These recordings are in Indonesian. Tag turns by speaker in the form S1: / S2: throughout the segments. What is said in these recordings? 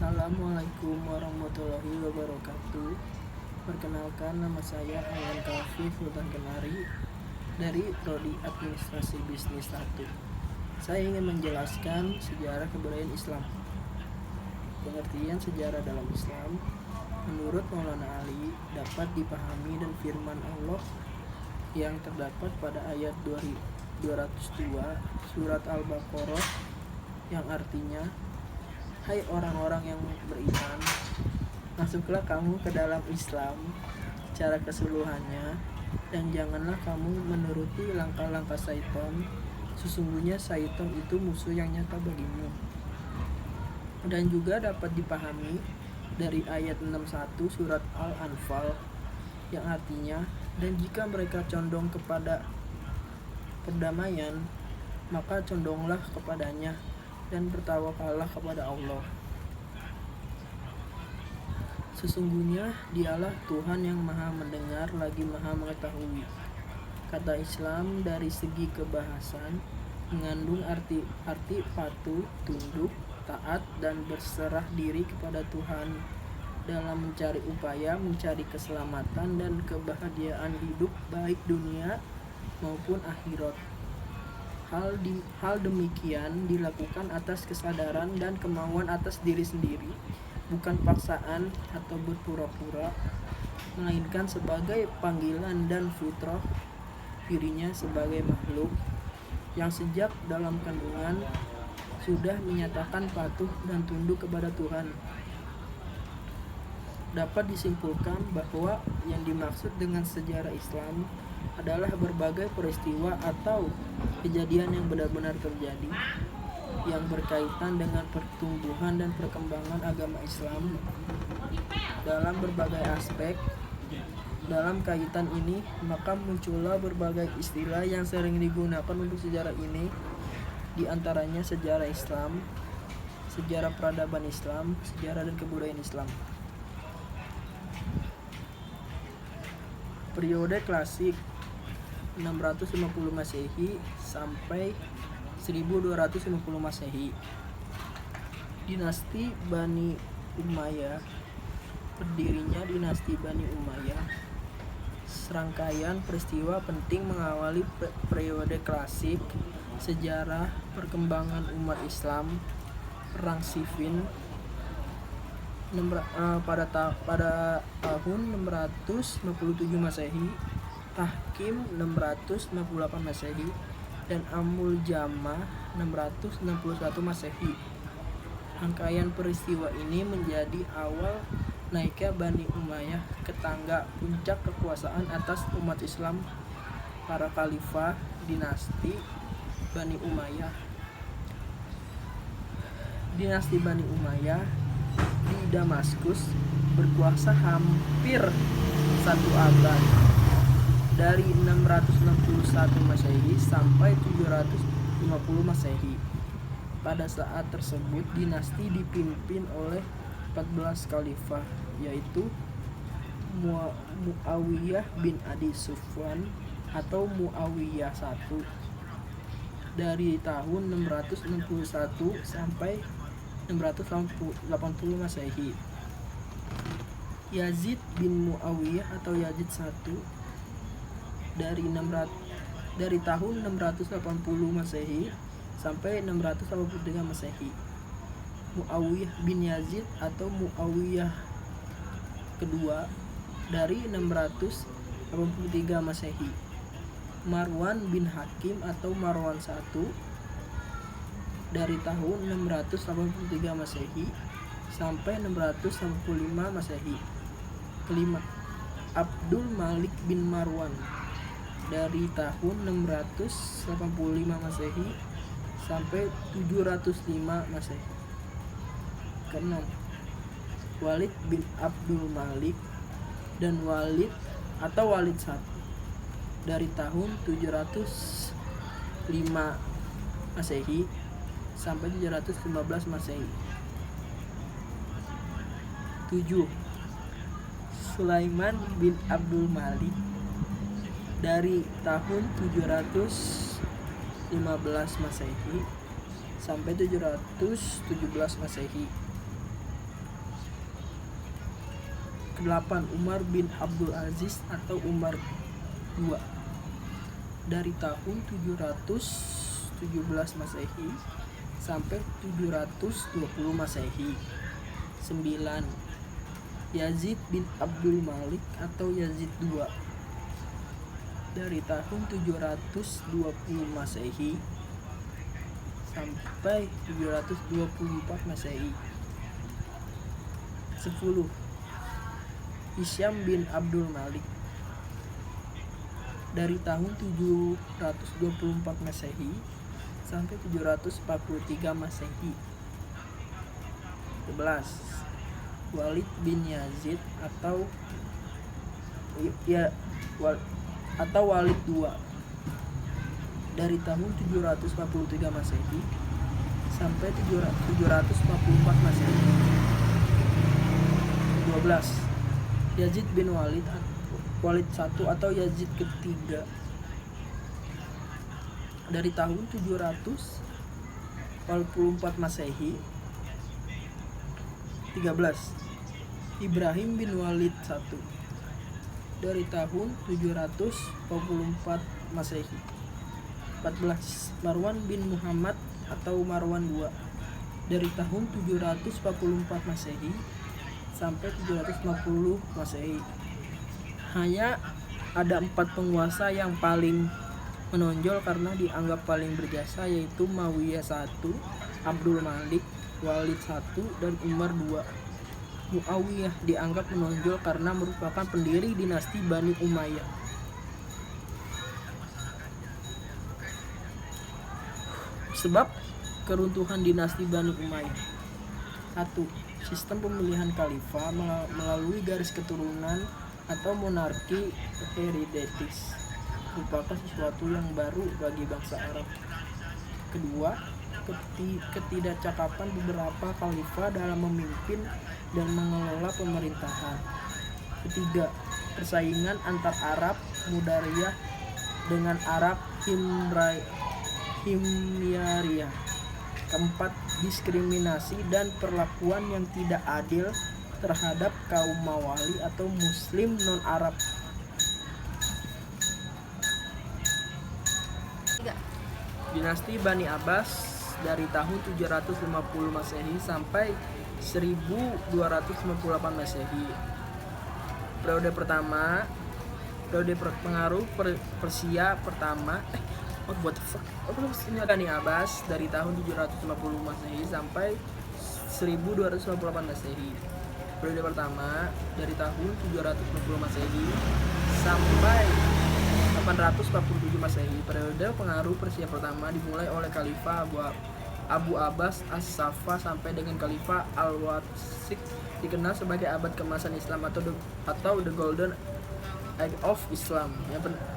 S1: Assalamualaikum warahmatullahi wabarakatuh. Perkenalkan, nama saya Awan Kalfi Sultan Kenari dari Prodi Administrasi Bisnis 1. Saya ingin menjelaskan sejarah kebudayaan Islam. Pengertian sejarah dalam Islam menurut Maulana Ali dapat dipahami dan firman Allah yang terdapat pada ayat 202 surat Al-Baqarah yang artinya, hai orang-orang yang beriman, masuklah kamu ke dalam Islam secara keseluruhannya, dan janganlah kamu menuruti langkah-langkah syaitan. Sesungguhnya syaitan itu musuh yang nyata bagimu. Dan juga dapat dipahami dari ayat 61 surat Al-Anfal yang artinya, dan jika mereka condong kepada perdamaian, maka condonglah kepadanya dan bertawakallah kepada Allah. Sesungguhnya dialah Tuhan yang maha mendengar lagi maha mengetahui. Kata Islam dari segi kebahasan mengandung arti patuh, tunduk, taat, dan berserah diri kepada Tuhan dalam mencari mencari keselamatan dan kebahagiaan hidup baik dunia maupun akhirat. Hal demikian dilakukan atas kesadaran dan kemauan atas diri sendiri, bukan paksaan atau berpura-pura, melainkan sebagai panggilan dan fitrah dirinya sebagai makhluk yang sejak dalam kandungan sudah menyatakan patuh dan tunduk kepada Tuhan. Dapat disimpulkan bahwa yang dimaksud dengan sejarah Islam adalah berbagai peristiwa atau kejadian yang benar-benar terjadi yang berkaitan dengan pertumbuhan dan perkembangan agama Islam dalam berbagai aspek. Dalam kaitan ini, maka muncullah berbagai istilah yang sering digunakan untuk sejarah ini, di antaranya sejarah Islam, sejarah peradaban Islam, sejarah dan kebudayaan Islam. Periode klasik 650 Masehi sampai 1250 Masehi. Dinasti Bani Umayyah. Berdirinya dinasti Bani Umayyah. Serangkaian peristiwa penting mengawali periode klasik sejarah perkembangan umat Islam. Perang Siffin pada tahun 657 Masehi, Tahkim 668 Masehi, dan Amul Jamah 661 Masehi. Rangkaian peristiwa ini menjadi awal naiknya Bani Umayyah ke tangga puncak kekuasaan atas umat Islam. Para khalifah dinasti Bani Umayyah. Dinasti Bani Umayyah di Damaskus berkuasa hampir satu abad, dari 661 Masehi sampai 750 Masehi. Pada saat tersebut dinasti dipimpin oleh 14 khalifah, yaitu Muawiyah bin Abi Sufyan atau Muawiyah I dari tahun 661 sampai 680 Masehi. Yazid bin Muawiyah atau Yazid I dari tahun 680 Masehi sampai 683 Masehi. Muawiyah bin Yazid atau Muawiyah kedua dari 683 Masehi. Marwan bin Hakim atau Marwan I dari tahun 683 Masehi sampai 685 Masehi. Kelima, Abdul Malik bin Marwan dari tahun 685 Masehi sampai 705 Masehi. Keenam, Walid bin Abdul Malik dan Walid atau Walid I dari tahun 705 Masehi sampai 715 Masehi. 7. Sulaiman bin Abdul Malik dari tahun 715 Masehi sampai 717 Masehi. 8. Umar bin Abdul Aziz atau Umar II dari tahun 717 Masehi sampai 720 Masehi. 9. Yazid bin Abdul Malik atau Yazid II dari tahun 720 Masehi sampai 724 Masehi. 10. Hisyam bin Abdul Malik dari tahun 724 Masehi sampai 743 Masehi. 11. Walid bin Yazid atau Walid II dari tahun 743 Masehi sampai 744 Masehi. 12. Yazid bin Walid I atau Yazid ketiga dari tahun 744 Masehi. 13. Ibrahim bin Walid I dari tahun 744 Masehi. 14. Marwan bin Muhammad atau Marwan II dari tahun 744 Masehi sampai 750 Masehi. Hanya ada 4 penguasa yang paling menonjol karena dianggap paling berjasa, yaitu Muawiyah I, Abdul Malik, Walid I, dan Umar II. Muawiyah dianggap menonjol karena merupakan pendiri dinasti Bani Umayyah. Sebab keruntuhan dinasti Bani Umayyah. 1. Sistem pemilihan khalifah melalui garis keturunan atau monarki hereditaris merupakan sesuatu yang baru bagi bangsa Arab. Kedua, ketidakcakapan beberapa khalifah dalam memimpin dan mengelola pemerintahan. Ketiga, persaingan antar Arab Mudariyah dengan Arab Himyariyah. Keempat, diskriminasi dan perlakuan yang tidak adil terhadap kaum Mawali atau Muslim non-Arab. Dinasti Bani Abbas dari tahun 750 Masehi sampai 1298 Masehi. Periode pertama, periode pengaruh Persia pertama. Bani Abbas dari tahun 750 Masehi sampai 1298 Masehi. Periode pertama dari tahun 750 Masehi sampai 847 Masehi. Periode pengaruh Persia pertama dimulai oleh Khalifah Abu Abbas As-Saffah sampai dengan Khalifah Al-Wathiq, dikenal sebagai abad keemasan Islam atau the Golden Age of Islam.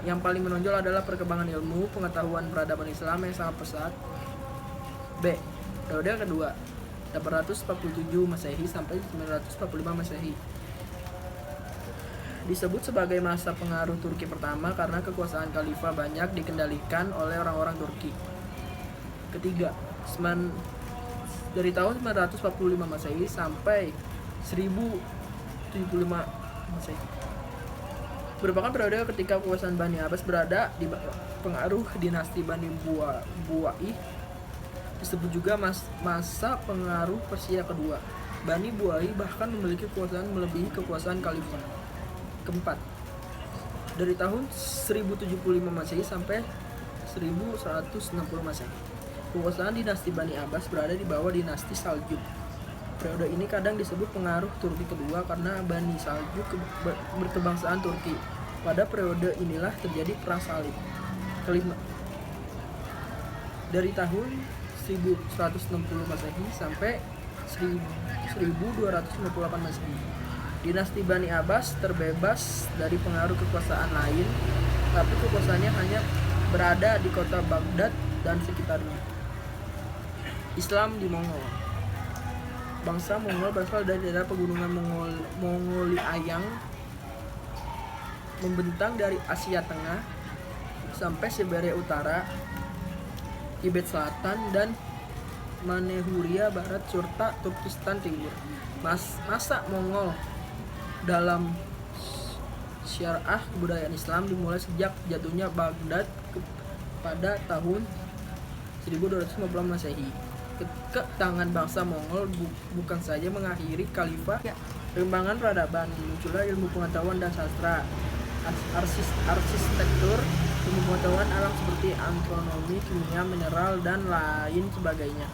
S1: Yang paling menonjol adalah perkembangan ilmu, pengetahuan, peradaban Islam yang sangat pesat. B. Periode kedua 847 Masehi sampai 945 Masehi. Disebut sebagai masa pengaruh Turki pertama karena kekuasaan khalifah banyak dikendalikan oleh orang-orang Turki. Ketiga, dari tahun 945 Masehi sampai 1075 Masehi merupakan periode ketika kekuasaan Bani Abbas berada di pengaruh dinasti Bani Buaih. Disebut juga masa pengaruh Persia kedua. Bani Buaih bahkan memiliki kekuasaan melebihi kekuasaan khalifah. Keempat, dari tahun 1075 Masehi sampai 1160 Masehi. Kekuasaan dinasti Bani Abbas berada di bawah dinasti Saljuk. Periode ini kadang disebut pengaruh Turki kedua karena Bani Saljuk berkebangsaan Turki. Pada periode inilah terjadi perang salib. Kelima, dari tahun 1160 Masehi sampai 1258 Masehi. Dinasti Bani Abbas terbebas dari pengaruh kekuasaan lain, tapi kekuasaannya hanya berada di kota Baghdad dan sekitarnya. Islam di Mongol. Bangsa Mongol berasal dari daerah pegunungan Mongolia membentang dari Asia Tengah sampai Siberia Utara, Tibet Selatan, dan Manchuria Barat serta Turkistan Timur. Masa Mongol dalam syariah kebudayaan Islam dimulai sejak jatuhnya Baghdad pada tahun 1250 Masehi ke tangan bangsa Mongol bukan saja mengakhiri khalifah perkembangan peradaban, muncullah ilmu pengetahuan dan sastra, arsitektur, ilmu pengetahuan alam seperti astronomi, kimia, mineral, dan lain sebagainya.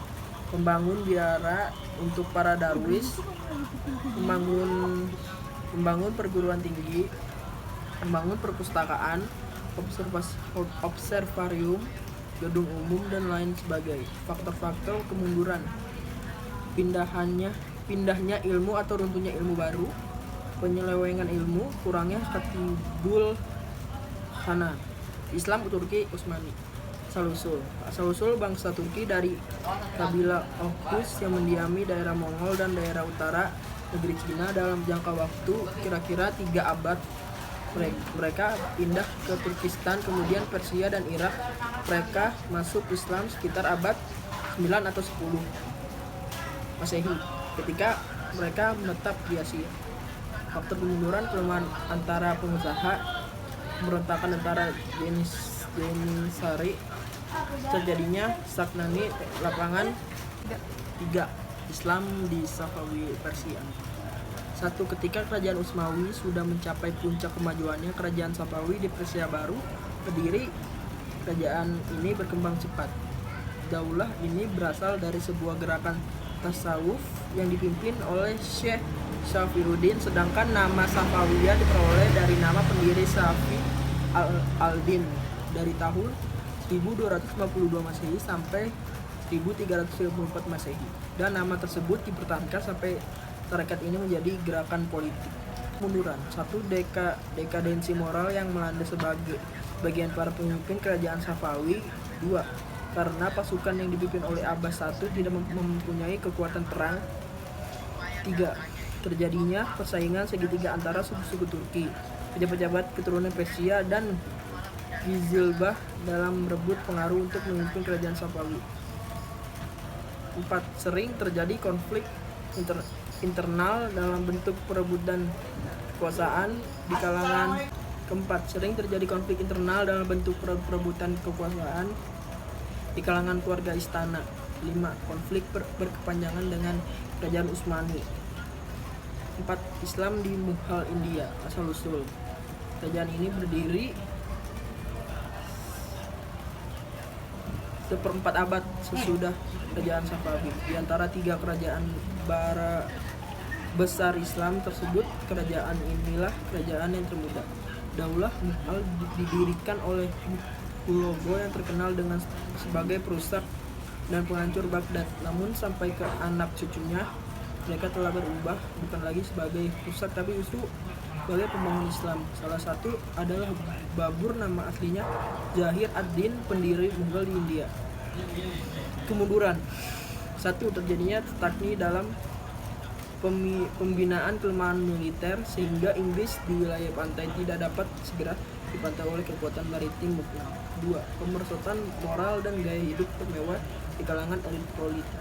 S1: Membangun biara untuk para darwis, membangun perguruan tinggi, membangun perpustakaan, observarium, gedung umum, dan lain sebagainya. Faktor-faktor kemunduran: pindahnya ilmu atau runtuhnya ilmu baru, penyelewengan ilmu, kurangnya Khatibul Khana, Islam Turki Utsmani. Asal-usul bangsa Turki dari kabilah Oghuz yang mendiami daerah Mongol dan daerah utara negeri Cina dalam jangka waktu kira-kira 3 abad. Mereka pindah ke Turkistan, kemudian Persia dan Irak. Mereka masuk Islam sekitar abad 9 atau 10 Masehi ketika mereka menetap di Asia. Faktor kemunduran: pelemahan antara pengusaha, pemberontakan antara Jenisari, terjadinya stagnasi lapangan. 3. Islam di Safawi Persia. 1. Ketika kerajaan Utsmani sudah mencapai puncak kemajuannya, kerajaan Safawi di Persia baru berdiri. Kerajaan ini berkembang cepat. Daulah ini berasal dari sebuah gerakan tasawuf yang dipimpin oleh Syekh Safiuddin, sedangkan nama Safawiyah diperoleh dari nama pendiri Safi al-Din dari tahun 1252 Masehi sampai 1354 Masehi, dan nama tersebut dipertahankan sampai tarekat ini menjadi gerakan politik. Kemunduran: 1. Dekadensi moral yang melanda bagian para pemimpin kerajaan Safawi. 2. Karena pasukan yang dipimpin oleh Abbas I tidak mempunyai kekuatan perang. 3. Terjadinya persaingan segitiga antara suku-suku Turki, pejabat-pejabat keturunan Persia, dan Gizilbah dalam merebut pengaruh untuk memimpin kerajaan Safawi. 4. Sering terjadi konflik internal dalam bentuk perebutan kekuasaan di kalangan. Keempat, sering terjadi konflik internal dalam bentuk perebutan kekuasaan di kalangan keluarga istana. 5. Konflik berkepanjangan dengan kerajaan Utsmani. 4. Islam di Mughal India. Asal-usul: kerajaan ini berdiri seperempat abad sesudah kerajaan Safawi. Di antara 3 kerajaan besar Islam tersebut, kerajaan inilah kerajaan yang termuda. Daulah Mughal didirikan oleh Hulagu yang terkenal sebagai perusak dan penghancur Baghdad. Namun sampai ke anak cucunya, mereka telah berubah, bukan lagi sebagai perusak tapi justru sebagai pembangun Islam. Salah satu adalah Babur, nama aslinya Zahir ad-Din, pendiri Mughal di India. Kemunduran: 1. Terjadinya stagni dalam pembinaan kelemahan militer sehingga Inggris di wilayah pantai tidak dapat segera dipantau oleh kekuatan maritim mutlak. 2. Pemerosotan moral dan gaya hidup termewah di kalangan elit proletar.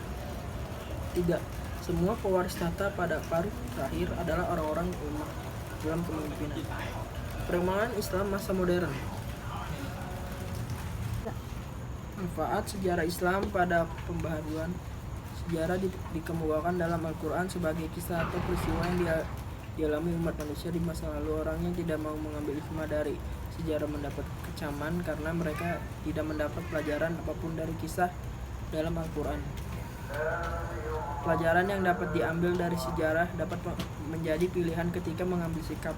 S1: 3. Semua pewaris tahta pada paruh terakhir adalah orang-orang ulama dalam kepemimpinan. Perkembangan Islam masa modern. Manfaat sejarah Islam pada pembaharuan. Sejarah dikemukakan dalam Al-Quran sebagai kisah atau peristiwa yang dialami umat manusia di masa lalu. Orang yang tidak mau mengambil hikmah dari sejarah mendapat kecaman karena mereka tidak mendapat pelajaran apapun dari kisah dalam Al-Quran. Pelajaran yang dapat diambil dari sejarah dapat menjadi pilihan ketika mengambil sikap.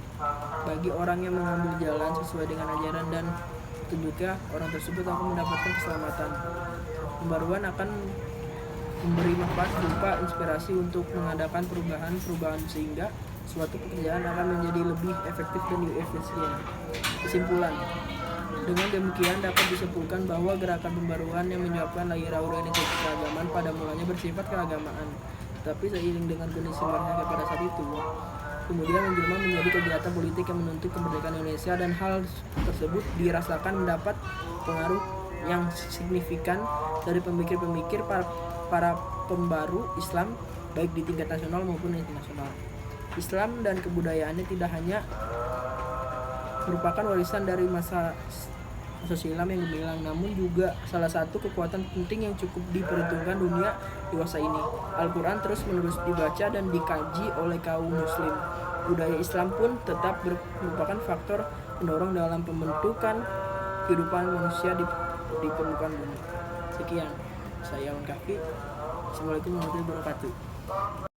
S1: Bagi orang yang mengambil jalan sesuai dengan ajaran dan petunjuknya, orang tersebut akan mendapatkan keselamatan. Pembaruan akan memberi manfaat berupa inspirasi untuk mengadakan perubahan sehingga suatu pekerjaan akan menjadi lebih efektif dan efisien. Kesimpulan: dengan demikian dapat disimpulkan bahwa gerakan pembaruan yang menyebabkan lahirnya organisasi keagamaan pada mulanya bersifat keagamaan, tetapi seiring dengan kondisi masyarakat pada saat itu, kemudian menjelma menjadi kegiatan politik yang menuntut kemerdekaan Indonesia, dan hal tersebut dirasakan mendapat pengaruh yang signifikan dari pemikir-pemikir para pembaru Islam baik di tingkat nasional maupun internasional. Islam dan kebudayaannya tidak hanya merupakan warisan dari masa silam yang gemilang, namun juga salah satu kekuatan penting yang cukup diperhitungkan dunia dewasa ini. Al-Quran terus-menerus dibaca dan dikaji oleh kaum muslim. Budaya Islam pun tetap merupakan faktor pendorong dalam pembentukan kehidupan manusia di permukaan bumi. Sekian, saya Kafi. Assalamualaikum warahmatullahi wabarakatuh.